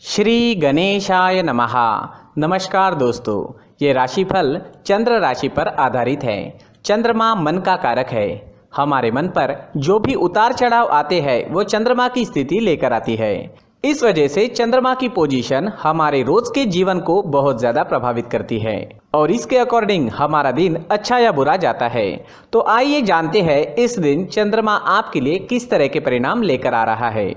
श्री गणेशाय नमः। नमस्कार दोस्तों, ये राशिफल चंद्र राशि पर आधारित है। चंद्रमा मन का कारक है। हमारे मन पर जो भी उतार चढ़ाव आते हैं वो चंद्रमा की स्थिति लेकर आती है। इस वजह से चंद्रमा की पोजीशन हमारे रोज के जीवन को बहुत ज्यादा प्रभावित करती है और इसके अकॉर्डिंग हमारा दिन अच्छा या बुरा जाता है। तो आइए जानते हैं इस दिन चंद्रमा आपके लिए किस तरह के परिणाम लेकर आ रहा है।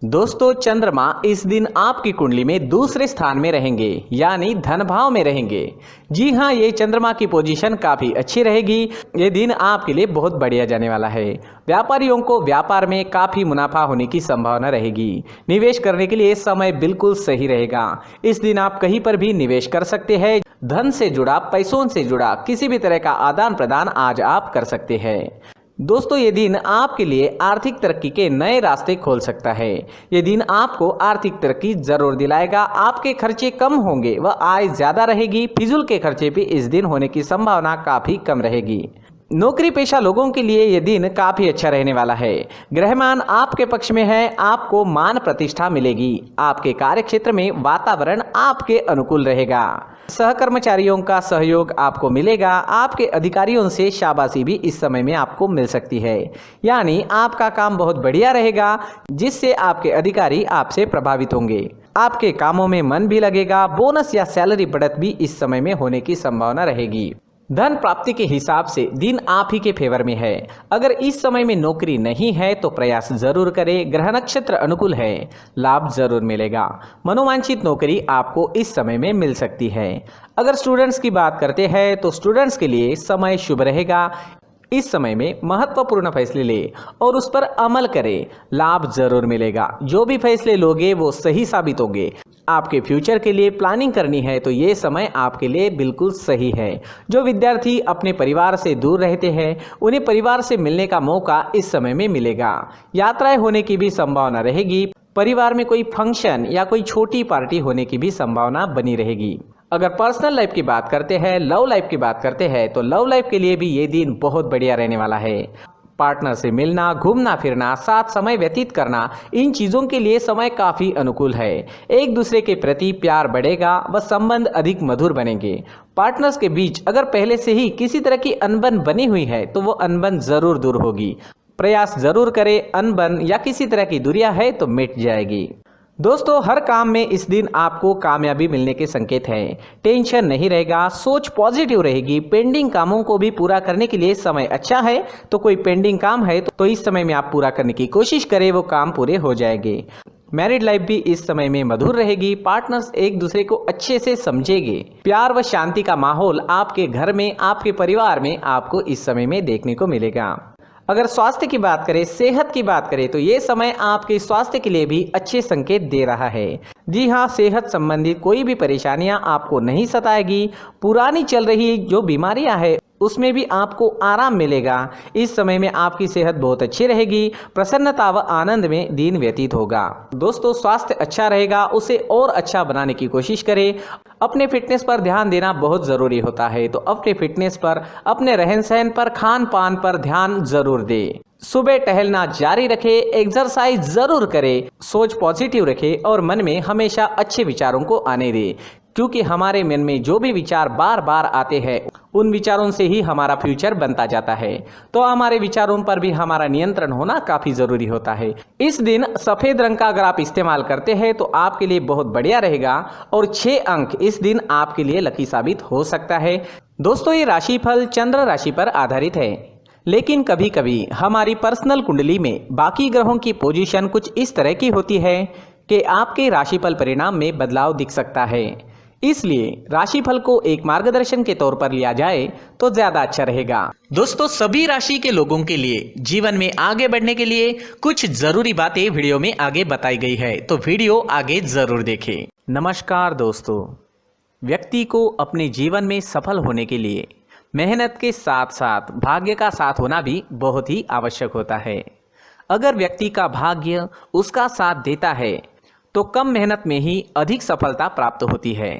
दोस्तों, चंद्रमा इस दिन आपकी कुंडली में दूसरे स्थान में रहेंगे, यानी धन भाव में रहेंगे। जी हाँ, ये चंद्रमा की पोजीशन काफी अच्छी रहेगी। ये दिन आपके लिए बहुत बढ़िया जाने वाला है। व्यापारियों को व्यापार में काफी मुनाफा होने की संभावना रहेगी। निवेश करने के लिए समय बिल्कुल सही रहेगा। इस दिन आप कहीं पर भी निवेश कर सकते हैं। धन से जुड़ा, पैसों से जुड़ा किसी भी तरह का आदान प्रदान आज आप कर सकते हैं। दोस्तों, ये दिन आपके लिए आर्थिक तरक्की के नए रास्ते खोल सकता है। ये दिन आपको आर्थिक तरक्की जरूर दिलाएगा। आपके खर्चे कम होंगे व आय ज्यादा रहेगी। फिजूल के खर्चे भी इस दिन होने की संभावना काफी कम रहेगी। नौकरी पेशा लोगों के लिए यह दिन काफी अच्छा रहने वाला है। ग्रहमान आपके पक्ष में है। आपको मान प्रतिष्ठा मिलेगी। आपके कार्य क्षेत्र में वातावरण आपके अनुकूल रहेगा। सहकर्मचारियों का सहयोग आपको मिलेगा। आपके अधिकारियों से शाबाशी भी इस समय में आपको मिल सकती है, यानी आपका काम बहुत बढ़िया रहेगा, जिससे आपके अधिकारी आपसे प्रभावित होंगे। आपके कामों में मन भी लगेगा। बोनस या सैलरी बढ़त भी इस समय में होने की संभावना रहेगी। धन प्राप्ति के हिसाब से दिन आप ही के फेवर में है। अगर इस समय में नौकरी नहीं है तो प्रयास जरूर करें। ग्रह नक्षत्र अनुकूल है, लाभ जरूर मिलेगा। मनोवांछित नौकरी आपको इस समय में मिल सकती है। अगर स्टूडेंट्स की बात करते हैं तो स्टूडेंट्स के लिए समय शुभ रहेगा। इस समय में महत्वपूर्ण फैसले ले और उस पर अमल करें, लाभ जरूर मिलेगा। जो भी फैसले लोगे वो सही साबित होंगे। आपके फ्यूचर के लिए प्लानिंग करनी है तो ये समय आपके लिए बिल्कुल सही है। जो विद्यार्थी अपने परिवार से दूर रहते हैं उन्हें परिवार से मिलने का मौका इस समय में मिलेगा। यात्राएं होने की भी संभावना रहेगी। परिवार में कोई फंक्शन या कोई छोटी पार्टी होने की भी संभावना बनी रहेगी। अगर पर्सनल लाइफ की बात करते हैं, लव लाइफ की बात करते हैं तो लव लाइफ के लिए भी ये दिन बहुत बढ़िया रहने वाला है। पार्टनर से मिलना, घूमना फिरना, साथ समय व्यतीत करना, इन चीजों के लिए समय काफी अनुकूल है। एक दूसरे के प्रति प्यार बढ़ेगा व संबंध अधिक मधुर बनेंगे। पार्टनर्स के बीच अगर पहले से ही किसी तरह की अनबन बनी हुई है तो वो अनबन जरूर दूर होगी। प्रयास जरूर करें। अनबन या किसी तरह की दूरियां है तो मिट जाएगी। दोस्तों, हर काम में इस दिन आपको कामयाबी मिलने के संकेत हैं। टेंशन नहीं रहेगा, सोच पॉजिटिव रहेगी। पेंडिंग कामों को भी पूरा करने के लिए समय अच्छा है। तो कोई पेंडिंग काम है तो इस समय में आप पूरा करने की कोशिश करें, वो काम पूरे हो जाएंगे। मैरिड लाइफ भी इस समय में मधुर रहेगी। पार्टनर्स एक दूसरे को अच्छे से समझेंगे। प्यार व शांति का माहौल आपके घर में, आपके परिवार में आपको इस समय में देखने को मिलेगा। अगर स्वास्थ्य की बात करें, सेहत की बात करें तो ये समय आपके स्वास्थ्य के लिए भी अच्छे संकेत दे रहा है। जी हाँ, सेहत संबंधित कोई भी परेशानियां आपको नहीं सताएगी। पुरानी चल रही जो बीमारियां हैं उसमें भी आपको आराम मिलेगा। इस समय में आपकी सेहत बहुत अच्छी रहेगी। प्रसन्नता व आनंद में दिन व्यतीत होगा। दोस्तों, स्वास्थ्य अच्छा रहेगा, उसे और अच्छा बनाने की कोशिश करें। अपने फिटनेस पर ध्यान देना बहुत ज़रूरी होता है। तो अपने फिटनेस पर, अपने रहन सहन पर, खान पान पर ध्यान जरूर दें। सुबह टहलना जारी रखें। एक्सरसाइज जरूर करें। सोच पॉजिटिव रखें और मन में हमेशा अच्छे विचारों को आने दें, क्योंकि हमारे मन में जो भी विचार बार बार आते हैं उन विचारों से ही हमारा फ्यूचर बनता जाता है। तो हमारे विचारों पर भी हमारा नियंत्रण होना काफी जरूरी होता है। इस दिन सफेद रंग का अगर आप इस्तेमाल करते हैं तो आपके लिए बहुत बढ़िया रहेगा और 6 अंक इस दिन आपके लिए लकी साबित हो सकता है। दोस्तों, ये राशिफल चंद्र राशि पर आधारित है, लेकिन कभी कभी हमारी पर्सनल कुंडली में बाकी ग्रहों की पोजीशन कुछ इस तरह की होती है कि आपके राशिफल परिणाम में बदलाव दिख सकता है। इसलिए राशिफल को एक मार्गदर्शन के तौर पर लिया जाए तो ज्यादा अच्छा रहेगा। दोस्तों, सभी राशि के लोगों के लिए जीवन में आगे बढ़ने के लिए कुछ जरूरी बातें वीडियो में आगे बताई गई है, तो वीडियो आगे जरूर देखें। नमस्कार दोस्तों, व्यक्ति को अपने जीवन में सफल होने के लिए मेहनत के साथ साथ भाग्य का साथ होना भी बहुत ही आवश्यक होता है। अगर व्यक्ति का भाग्य उसका साथ देता है तो कम मेहनत में ही अधिक सफलता प्राप्त होती है।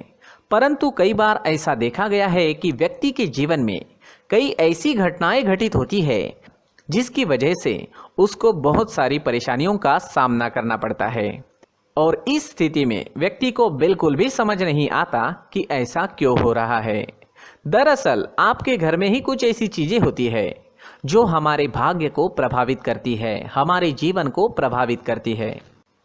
परंतु कई बार ऐसा देखा गया है कि व्यक्ति के जीवन में कई ऐसी घटनाएं घटित होती है जिसकी वजह से उसको बहुत सारी परेशानियों का सामना करना पड़ता है। और इस स्थिति में व्यक्ति को बिल्कुल भी समझ नहीं आता कि ऐसा क्यों हो रहा है। दरअसल आपके घर में ही कुछ ऐसी चीजें होती है जो हमारे भाग्य को प्रभावित करती है, हमारे जीवन को प्रभावित करती है,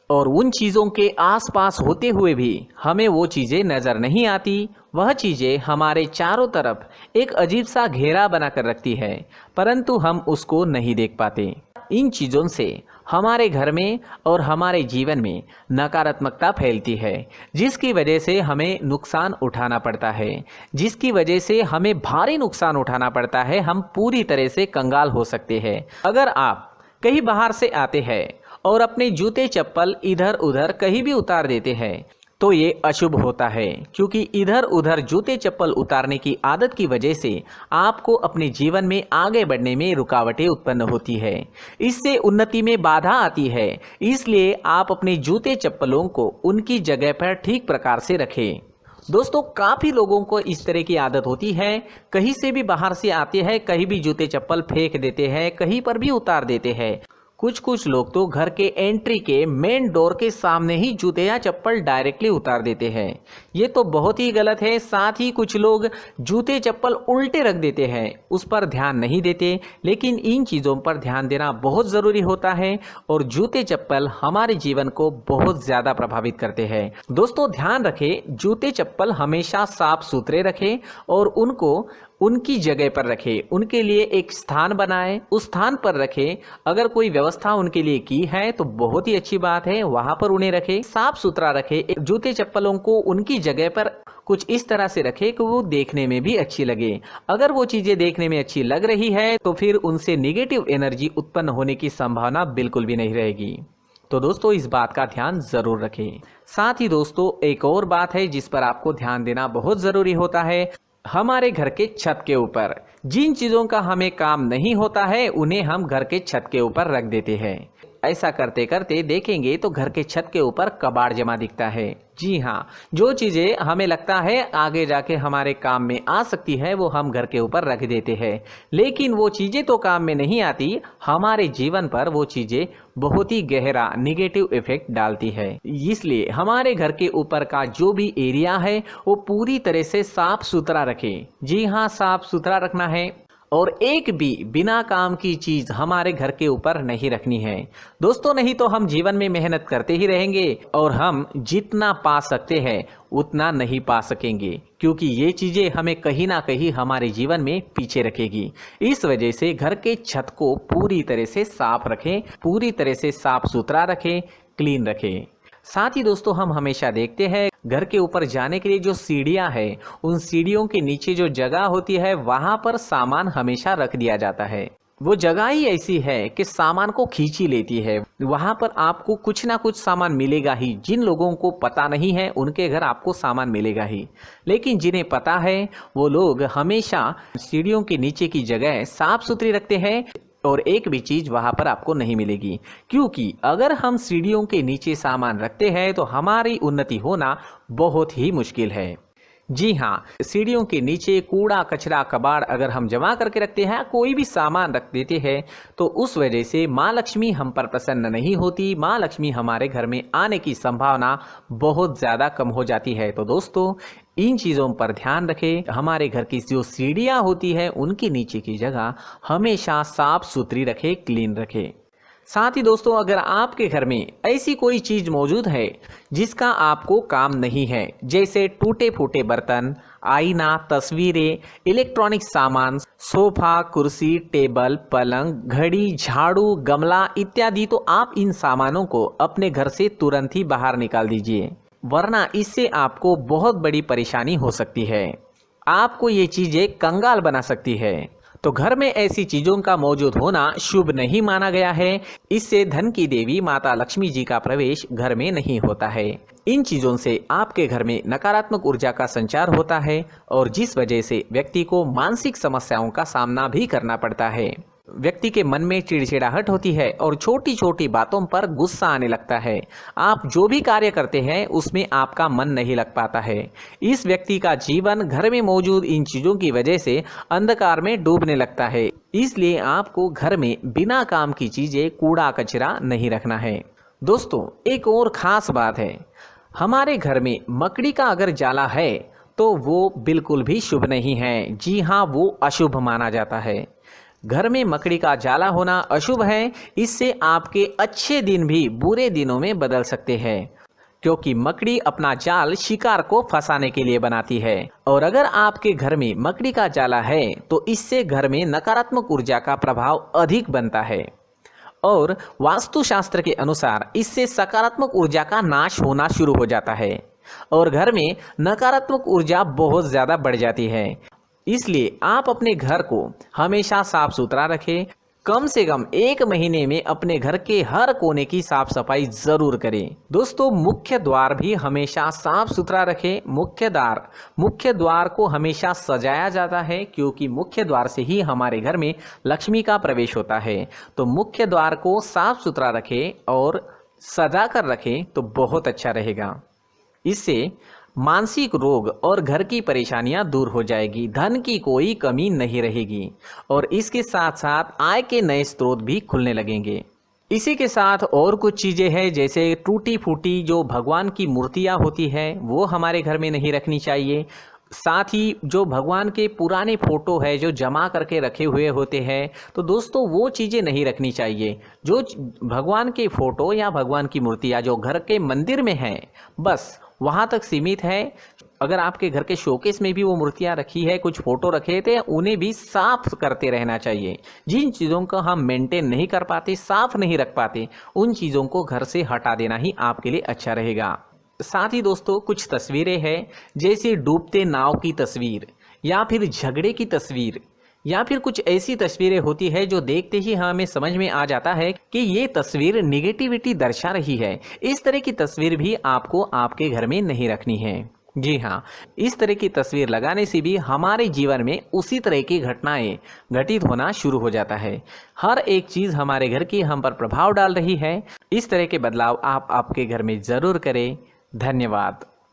और उन चीज़ों के आसपास होते हुए भी हमें वो चीज़ें नज़र नहीं आती। वह चीज़ें हमारे चारों तरफ एक अजीब सा घेरा बनाकर रखती है, परंतु हम उसको नहीं देख पाते। इन चीज़ों से हमारे घर में और हमारे जीवन में नकारात्मकता फैलती है, जिसकी वजह से हमें नुकसान उठाना पड़ता है, जिसकी वजह से हमें भारी नुकसान उठाना पड़ता है। हम पूरी तरह से कंगाल हो सकते हैं। अगर आप कहीं बाहर से आते हैं और अपने जूते चप्पल इधर उधर कहीं भी उतार देते हैं तो ये अशुभ होता है, क्योंकि इधर उधर जूते चप्पल उतारने की आदत की वजह से आपको अपने जीवन में आगे बढ़ने में रुकावटें उत्पन्न होती है, इससे उन्नति में बाधा आती है। इसलिए आप अपने जूते चप्पलों को उनकी जगह पर ठीक प्रकार से रखें। दोस्तों, काफ़ी लोगों को इस तरह की आदत होती है, कहीं से भी बाहर से आते हैं, कहीं भी जूते चप्पल फेंक देते हैं, कहीं पर भी उतार देते हैं। कुछ लोग तो घर के एंट्री के मेन डोर के सामने ही जूते या चप्पल डायरेक्टली उतार देते हैं। ये तो बहुत ही गलत है। साथ ही कुछ लोग जूते चप्पल उल्टे रख देते हैं, उस पर ध्यान नहीं देते। लेकिन इन चीज़ों पर ध्यान देना बहुत ज़रूरी होता है और जूते चप्पल हमारे जीवन को बहुत ज़्यादा प्रभावित करते हैं। दोस्तों, ध्यान रखें, जूते चप्पल हमेशा साफ सुथरे रखें और उनको उनकी जगह पर रखें। उनके लिए एक स्थान बनाएं, उस स्थान पर रखें। अगर कोई व्यवस्था उनके लिए की है तो बहुत ही अच्छी बात है, वहां पर उन्हें रखें, साफ सुथरा रखें। जूते चप्पलों को उनकी जगह पर कुछ इस तरह से रखें कि वो देखने में भी अच्छी लगे। अगर वो चीजें देखने में अच्छी लग रही है तो फिर उनसे निगेटिव एनर्जी उत्पन्न होने की संभावना बिल्कुल भी नहीं रहेगी। तो दोस्तों, इस बात का ध्यान जरूर रखें। साथ ही दोस्तों, एक और बात है जिस पर आपको ध्यान देना बहुत जरूरी होता है। हमारे घर के छत के ऊपर जिन चीज़ों का हमें काम नहीं होता है उन्हें हम घर के छत के ऊपर रख देते हैं। ऐसा करते करते देखेंगे तो घर के छत के ऊपर कबाड़ जमा दिखता है। जी हाँ, जो चीज़ें हमें लगता है आगे जाके हमारे काम में आ सकती है वो हम घर के ऊपर रख देते हैं, लेकिन वो चीज़ें तो काम में नहीं आती। हमारे जीवन पर वो चीज़ें बहुत ही गहरा निगेटिव इफेक्ट डालती है। इसलिए हमारे घर के ऊपर का जो भी एरिया है वो पूरी तरह से साफ सुथरा रखें। जी हाँ, साफ सुथरा रखना है और एक भी बिना काम की चीज हमारे घर के ऊपर नहीं रखनी है। दोस्तों, नहीं तो हम जीवन में मेहनत करते ही रहेंगे और हम जितना पा सकते हैं उतना नहीं पा सकेंगे, क्योंकि ये चीजें हमें कहीं ना कहीं हमारे जीवन में पीछे रखेगी। इस वजह से घर के छत को पूरी तरह से साफ रखें, पूरी तरह से साफ सुथरा रखें, क्लीन रखें। साथ ही दोस्तों, हम हमेशा देखते हैं घर के ऊपर जाने के लिए जो सीढ़ियां हैं, उन सीढ़ियों के नीचे जो जगह होती है वहां पर सामान हमेशा रख दिया जाता है। वो जगह ही ऐसी है कि सामान को खींच ही लेती है। वहां पर आपको कुछ ना कुछ सामान मिलेगा ही। जिन लोगों को पता नहीं है उनके घर आपको सामान मिलेगा ही, लेकिन जिन्हें पता है वो लोग हमेशा सीढ़ियों के नीचे की जगह साफ सुथरी रखते हैं और एक भी चीज वहां पर आपको नहीं मिलेगी। क्योंकि अगर हम सीढ़ियों के नीचे सामान रखते हैं तो हमारी उन्नति होना बहुत ही मुश्किल है। जी हाँ, सीढ़ियों के नीचे कूड़ा कचरा कबाड़ अगर हम जमा करके रखते हैं, कोई भी सामान रख देते हैं, तो उस वजह से माँ लक्ष्मी हम पर प्रसन्न नहीं होती। माँ लक्ष्मी हमारे घर में आने की संभावना बहुत ज़्यादा कम हो जाती है। तो दोस्तों, इन चीज़ों पर ध्यान रखें। हमारे घर की जो सीढ़ियाँ होती है उनके नीचे की जगह हमेशा साफ सुथरी रखें, क्लीन रखें। साथ ही दोस्तों, अगर आपके घर में ऐसी कोई चीज मौजूद है जिसका आपको काम नहीं है, जैसे टूटे फूटे बर्तन, आईना, तस्वीरें, इलेक्ट्रॉनिक सामान, सोफा, कुर्सी, टेबल, पलंग, घड़ी, झाड़ू, गमला इत्यादि, तो आप इन सामानों को अपने घर से तुरंत ही बाहर निकाल दीजिए, वरना इससे आपको बहुत बड़ी परेशानी हो सकती है। आपको ये चीजें कंगाल बना सकती है। तो घर में ऐसी चीजों का मौजूद होना शुभ नहीं माना गया है। इससे धन की देवी माता लक्ष्मी जी का प्रवेश घर में नहीं होता है। इन चीजों से आपके घर में नकारात्मक ऊर्जा का संचार होता है और जिस वजह से व्यक्ति को मानसिक समस्याओं का सामना भी करना पड़ता है। व्यक्ति के मन में चिड़चिड़ाहट होती है और छोटी छोटी बातों पर गुस्सा आने लगता है। आप जो भी कार्य करते हैं उसमें आपका मन नहीं लग पाता है। इस व्यक्ति का जीवन घर में मौजूद इन चीज़ों की वजह से अंधकार में डूबने लगता है। इसलिए आपको घर में बिना काम की चीज़ें, कूड़ा कचरा नहीं रखना है। दोस्तों, एक और ख़ास बात है, हमारे घर में मकड़ी का अगर जाला है तो वो बिल्कुल भी शुभ नहीं है। जी हाँ, वो अशुभ माना जाता है। घर में मकड़ी का जाला होना अशुभ है। इससे आपके अच्छे दिन भी बुरे दिनों में बदल सकते हैं, क्योंकि मकड़ी अपना जाल शिकार को फंसाने के लिए बनाती है। और अगर आपके घर में मकड़ी का जाला है तो इससे घर में नकारात्मक ऊर्जा का प्रभाव अधिक बनता है और वास्तुशास्त्र के अनुसार इससे सकारात्मक ऊर्जा का नाश होना शुरू हो जाता है और घर में नकारात्मक ऊर्जा बहुत ज़्यादा बढ़ जाती है। इसलिए आप अपने घर को हमेशा साफ सुथरा रखें। कम से कम 1 महीने में अपने घर के हर कोने की साफ सफाई जरूर करें। दोस्तों, मुख्य द्वार भी हमेशा साफ सुथरा रखें। मुख्य द्वार को हमेशा सजाया जाता है, क्योंकि मुख्य द्वार से ही हमारे घर में लक्ष्मी का प्रवेश होता है। तो मुख्य द्वार को साफ सुथरा रखें और सजा कर रखें तो बहुत अच्छा रहेगा। इससे मानसिक रोग और घर की परेशानियां दूर हो जाएगी, धन की कोई कमी नहीं रहेगी और इसके साथ साथ आय के नए स्रोत भी खुलने लगेंगे। इसी के साथ और कुछ चीज़ें हैं, जैसे टूटी फूटी जो भगवान की मूर्तियां होती हैं वो हमारे घर में नहीं रखनी चाहिए। साथ ही जो भगवान के पुराने फोटो है जो जमा करके रखे हुए होते हैं, तो दोस्तों वो चीज़ें नहीं रखनी चाहिए। जो भगवान के फोटो या भगवान की मूर्तियाँ जो घर के मंदिर में हैं, बस वहाँ तक सीमित है। अगर आपके घर के शोकेस में भी वो मूर्तियाँ रखी है, कुछ फोटो रखे थे, उन्हें भी साफ करते रहना चाहिए। जिन चीज़ों को हम मेंटेन नहीं कर पाते, साफ नहीं रख पाते, उन चीज़ों को घर से हटा देना ही आपके लिए अच्छा रहेगा। साथ ही दोस्तों, कुछ तस्वीरें हैं, जैसे डूबते नाव की तस्वीर या फिर झगड़े की तस्वीर या फिर कुछ ऐसी तस्वीरें होती है जो देखते ही हमें समझ में आ जाता है कि ये तस्वीर निगेटिविटी दर्शा रही है। इस तरह की तस्वीर भी आपको आपके घर में नहीं रखनी है। जी हाँ, इस तरह की तस्वीर लगाने से भी हमारे जीवन में उसी तरह की घटनाएं घटित होना शुरू हो जाता है। हर एक चीज़ हमारे घर की हम पर प्रभाव डाल रही है। इस तरह के बदलाव आप आपके घर में ज़रूर करें। धन्यवाद।